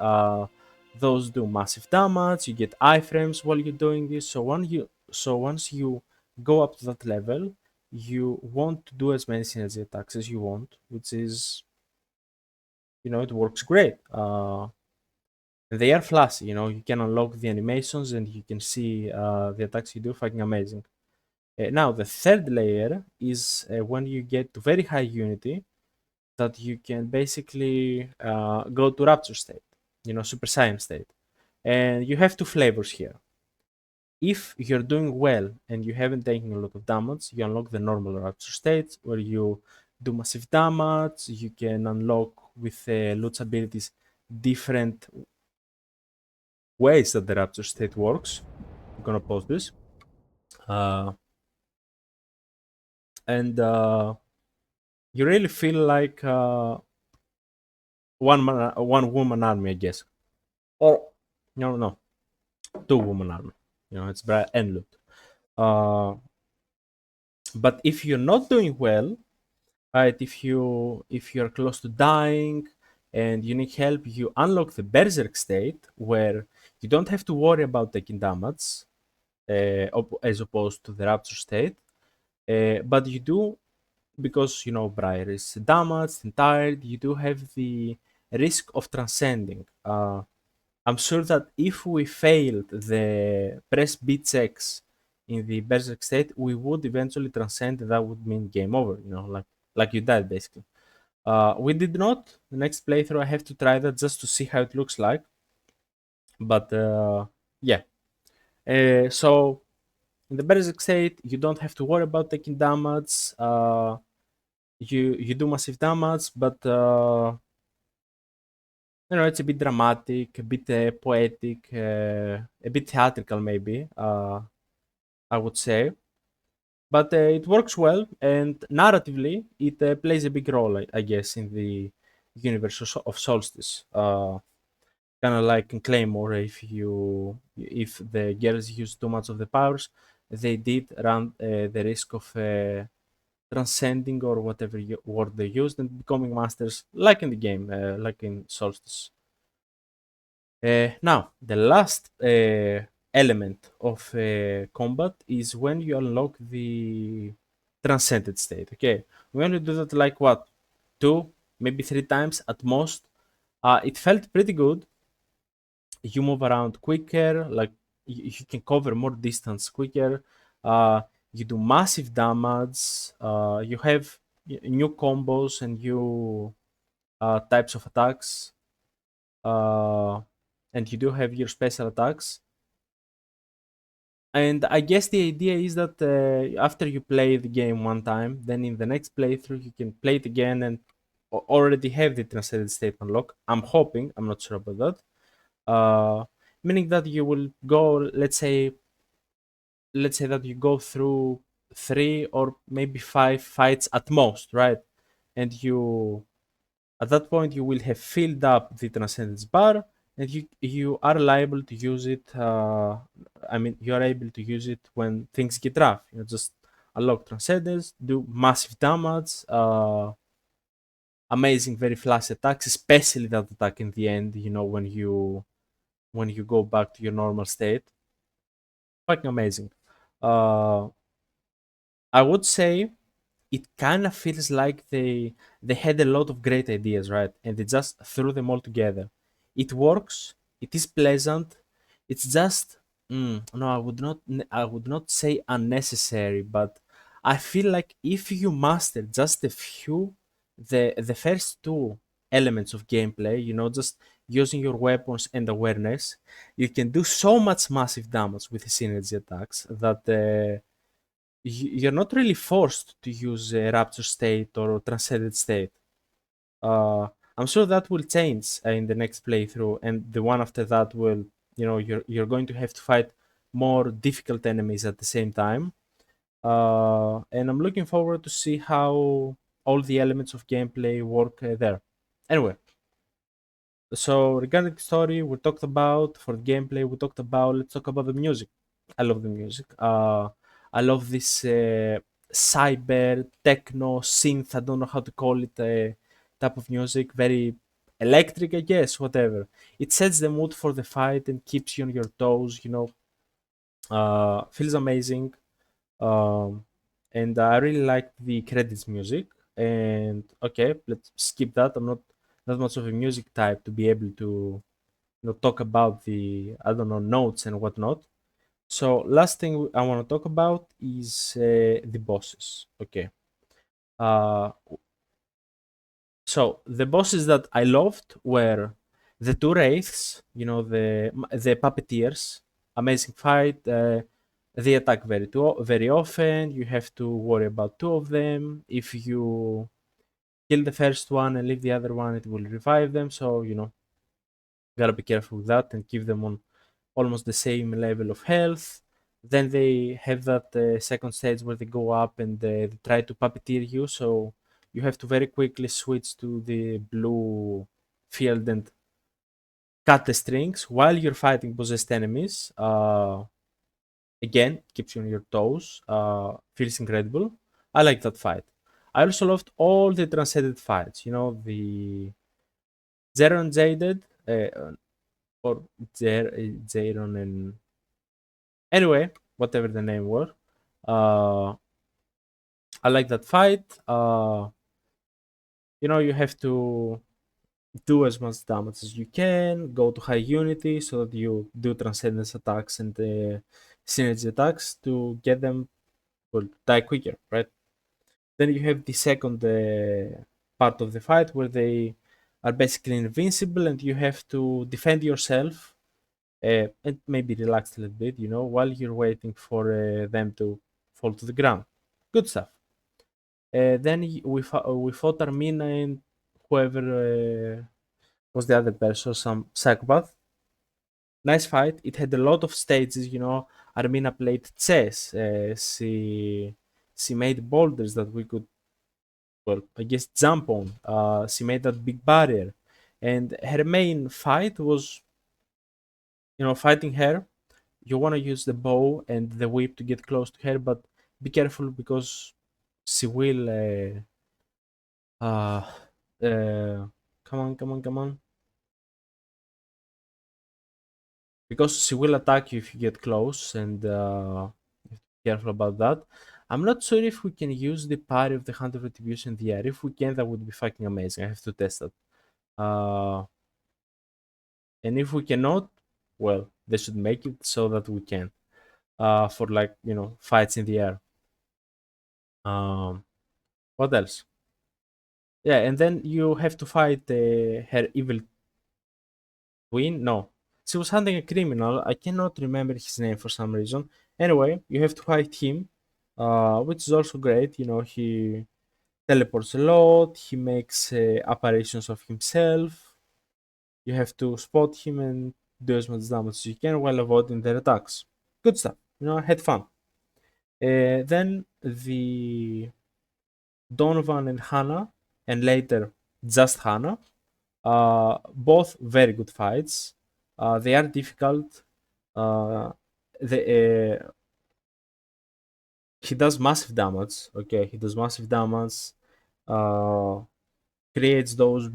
Those do massive damage. You get iframes while you're doing this. So once you go up to that level, you want to do as many synergy attacks as you want, which is, it works great. They are flashy, you can unlock the animations and you can see the attacks you do. Fucking amazing. Now, the third layer is when you get to very high unity, that you can basically go to Rapture state, Super Saiyan state. And you have two flavors here. If you're doing well and you haven't taken a lot of damage, you unlock the normal Rapture state where you do massive damage. You can unlock with Loot's abilities different ways that the Rapture state works. I'm gonna pause this. And you really feel like one woman army, I guess. Or no, two woman army. It's Brian and Loot. But if you're not doing well, right? If you're close to dying and you need help, you unlock the Berserk state where you don't have to worry about taking damage, as opposed to the Rapture state. But you do, because Briar is damaged and tired, you do have the risk of transcending. I'm sure that if we failed the press B checks in the Berserk state, we would eventually transcend, and that would mean game over, like you died basically. We did not. The next playthrough, I have to try that just to see how it looks like. But yeah. So in the Berserk state, you don't have to worry about taking damage. You do massive damage, but it's a bit dramatic, a bit poetic, a bit theatrical, maybe. I would say, but it works well, and narratively, it plays a big role, I guess, in the universe of Solstice. kind of like in Claymore, if the girls use too much of the powers, they did run the risk of transcending or whatever word they used and becoming masters, like in the game, like in Solstice. Now, the last element of combat is when you unlock the transcended state. Okay, we only do that like what, two, maybe three times at most. It felt pretty good. You move around quicker, like you can cover more distance quicker. Uh, you do massive damage. You have new combos and new types of attacks. Uh, and you do have your special attacks. And I guess the idea is that after you play the game one time, then in the next playthrough you can play it again and already have the transcended state unlock. I'm hoping, I'm not sure about that. Meaning that you will go, let's say that you go through three or maybe five fights at most, right? And you at that point you will have filled up the transcendence bar, and you are liable to use it. I mean, you are able to use it when things get rough. You know, just unlock transcendence, do massive damage, amazing, very flash attacks, especially that attack in the end. You know, when you go back to your normal state, fucking amazing. Uh, I would say it kind of feels like they had a lot of great ideas, right? And they just threw them all together. It works. It is pleasant. It's just no, I would not say unnecessary, but I feel like if you master just a few, the first two elements of gameplay, just using your weapons and awareness, you can do so much massive damage with the synergy attacks that you're not really forced to use a rapture state or transcended state. Uh, I'm sure that will change in the next playthrough, and the one after that will, you're going to have to fight more difficult enemies at the same time. And I'm looking forward to see how all the elements of gameplay work there. Anyway, so regarding the story, we talked about for the gameplay. We talked about. Let's talk about the music. I love the music. I love this cyber techno synth. I don't know how to call it. Type of music, very electric, I guess. Whatever. It sets the mood for the fight and keeps you on your toes. Feels amazing. Um, and I really like the credits music. And okay, let's skip that. I'm not that much of a music type to be able to talk about the, I don't know, notes and whatnot. So last thing I want to talk about is the bosses. Okay. Uh, so the bosses that I loved were the two wraiths. The puppeteers. Amazing fight. They attack very often. You have to worry about two of them. If you kill the first one and leave the other one, it will revive them. So gotta be careful with that and keep them on almost the same level of health. Then they have that second stage where they go up and they try to puppeteer you. So you have to very quickly switch to the blue field and cut the strings while you're fighting possessed enemies. Again, keeps you on your toes. Feels incredible. I like that fight. I also loved all the transcended fights. The Zero and Jaded, or Zeron and anyway, whatever the name were. Uh, I like that fight. You have to do as much damage as you can, go to high unity so that you do transcendence attacks and synergy attacks to get them, well, die quicker, right? Then you have the second part of the fight where they are basically invincible and you have to defend yourself and maybe relax a little bit, while you're waiting for them to fall to the ground. Good stuff. Then we fought Armina and whoever was the other person, some psychopath. Nice fight. It had a lot of stages. Armina played chess. She made boulders that we could, well, I guess, jump on. She made that big barrier, and her main fight was fighting her, you want to use the bow and the whip to get close to her, but be careful because she will. Uh, come on. Because she will attack you if you get close, and you have to be careful about that. I'm not sure if we can use the parry of the Hand of Retribution in the air. If we can, that would be fucking amazing. I have to test that. And if we cannot, well, they should make it so that we can. For like fights in the air. Um, what else? Yeah, and then you have to fight her evil twin. No, she was hunting a criminal. I cannot remember his name for some reason. Anyway, you have to fight him, which is also great. He teleports a lot. He makes apparitions of himself. You have to spot him and do as much damage as you can while avoiding their attacks. Good stuff. I had fun. Then the Donovan and Hannah, and later just Hannah. Both very good fights. They are difficult. Uh, the, he does massive damage. Okay, he does massive damage. Uh, Creates those.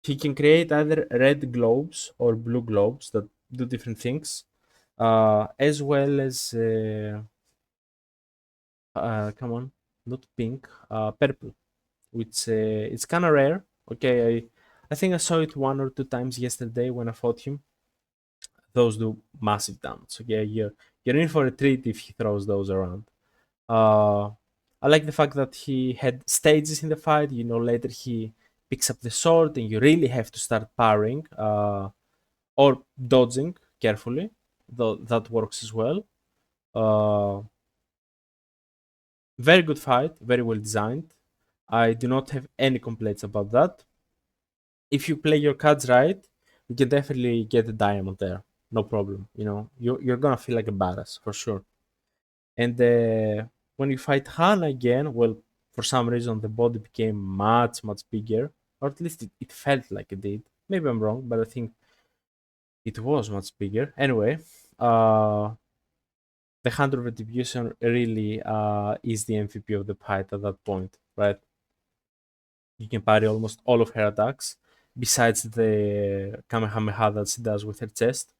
He can create either red globes or blue globes that do different things, as well as come on, not pink, purple, which it's kind of rare. Okay, I think I saw it 1 or 2 times yesterday when I fought him. Those do massive damage. Okay, you're in for a treat if he throws those around. Uh, I like the fact that he had stages in the fight. Later he picks up the sword, and you really have to start parrying or dodging carefully. Though that works as well. Uh, Very good fight, very well designed. I do not have any complaints about that. If you play your cards right, you can definitely get a diamond there. No problem. You're gonna feel like a badass for sure. And when you fight Hana again, well, for some reason the body became much much bigger, or at least it felt like it did. Maybe I'm wrong, but I think it was much bigger. Anyway, the Hand of Retribution really is the MVP of the fight at that point, right? You can parry almost all of her attacks, besides the Kamehameha that she does with her chest.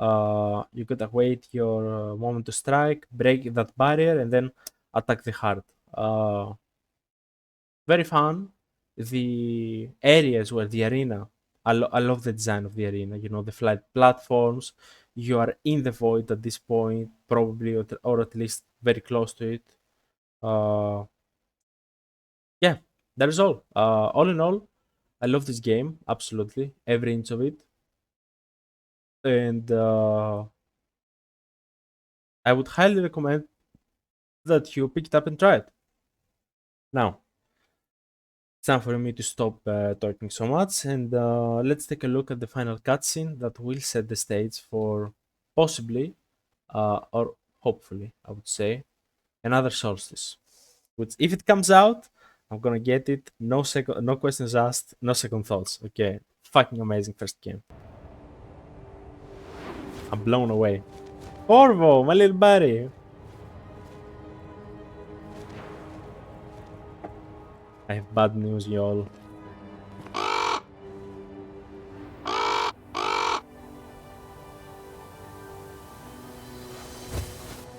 You gotta wait your moment to strike, break that barrier, and then attack the heart. Very fun. The areas where the arena, I love the design of the arena. The flight platforms. You are in the void at this point, probably, or at least very close to it. Yeah, that is all. All in all, I love this game absolutely, every inch of it, and I would highly recommend that you pick it up and try it. Now, it's time for me to stop talking so much, and let's take a look at the final cutscene that will set the stage for possibly, or hopefully, I would say, another Solstice. Which, if it comes out, I'm gonna get it. No questions asked, no second thoughts. Okay, fucking amazing first game. I'm blown away. Corvo, my little buddy. I have bad news, y'all.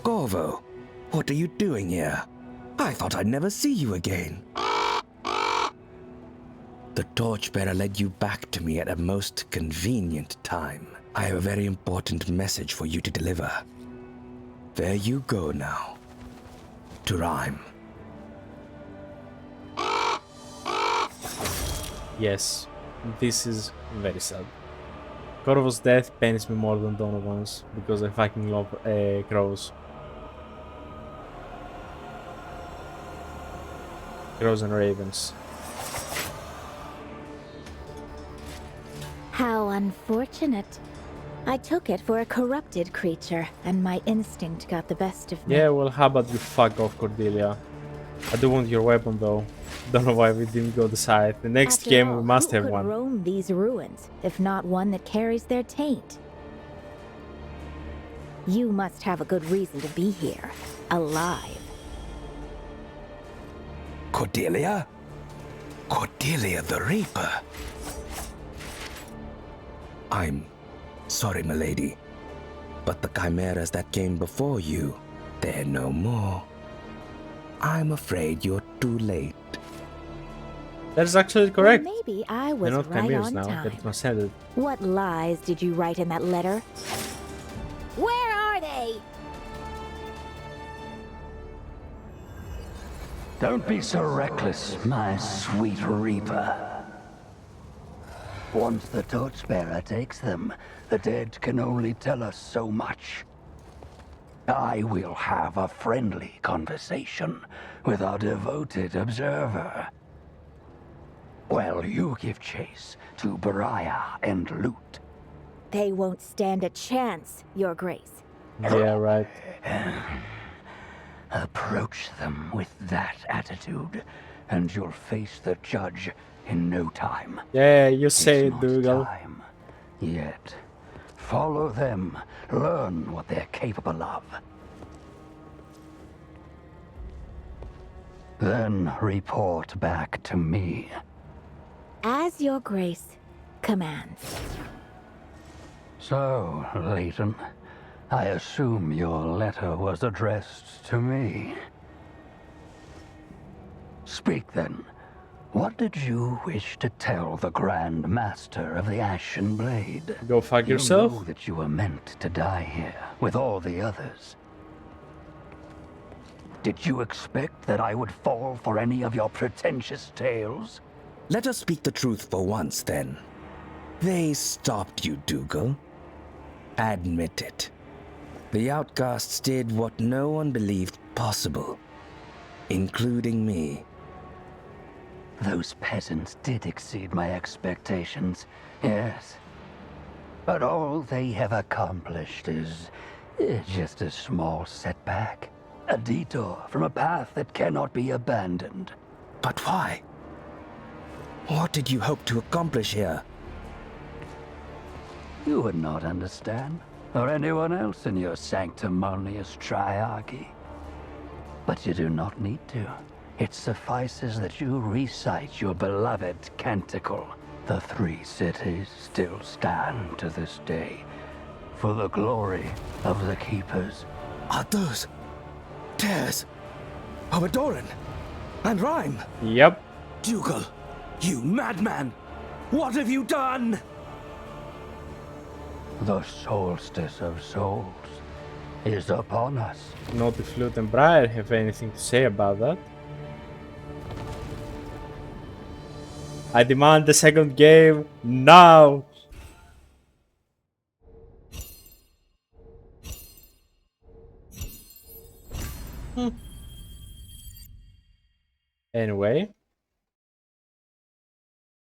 Corvo, what are you doing here? I thought I'd never see you again. The torchbearer led you back to me at a most convenient time. I have a very important message for you to deliver. There you go now. To Rhyme. Yes, this is very sad. Corvo's death pains me more than Donovan's because I fucking love crows. Crows and ravens. How unfortunate. I took it for a corrupted creature, and my instinct got the best of me. Yeah, well, how about you fuck off, Cordelia? I do want your weapon though. Don't know why we didn't go the side. The next After game all, we must who have could one. roam these ruins, if not one that carries their taint? You must have a good reason to be here, alive. Cordelia? Cordelia the Reaper. I'm sorry, milady, but the chimeras that came before you, they're no more. I'm afraid you're too late. That is actually correct. Well, maybe I They're was not right chimeras on now. time. They're transcended. What lies did you write in that letter? Where are they? Don't be so reckless, my sweet Reaper. Once the torchbearer takes them, the dead can only tell us so much. I will have a friendly conversation with our devoted observer. Well, you give chase to Beriah and loot. They won't stand a chance, Your Grace. Yeah, right. Approach them with that attitude, and you'll face the judge in no time. Yeah, you say it, It's not Dougal. time yet. Follow them. Learn what they're capable of. Then report back to me. As Your Grace commands. So, Leighton, I assume your letter was addressed to me. Speak then. What did you wish to tell the Grand Master of the Ashen Blade? Go fuck You yourself. know that you were meant to die here with all the others. Did you expect that I would fall for any of your pretentious tales? Let us speak the truth for once, then. They stopped you, Dougal. Admit it. The outcasts did what no one believed possible, including me. Those peasants did exceed my expectations, yes. But all they have accomplished is just a small setback. A detour from a path that cannot be abandoned. But why? What did you hope to accomplish here? You would not understand, or anyone else in your sanctimonious triarchy. But you do not need to. It suffices that you recite your beloved canticle. The 3 cities still stand to this day, for the glory of the Keepers. Are those tears of Adoran and Rhyme? Yep. Dougal, you madman! What have you done? The Solstice of Souls is upon us. Not if Flute and Briar have anything to say about that. I demand the second game now. Anyway,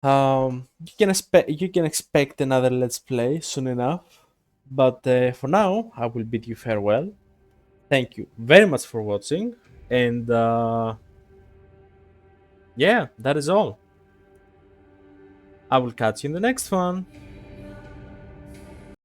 you can expect another Let's Play soon enough. But for now, I will bid you farewell. Thank you very much for watching, and yeah, that is all. I will catch you in the next one.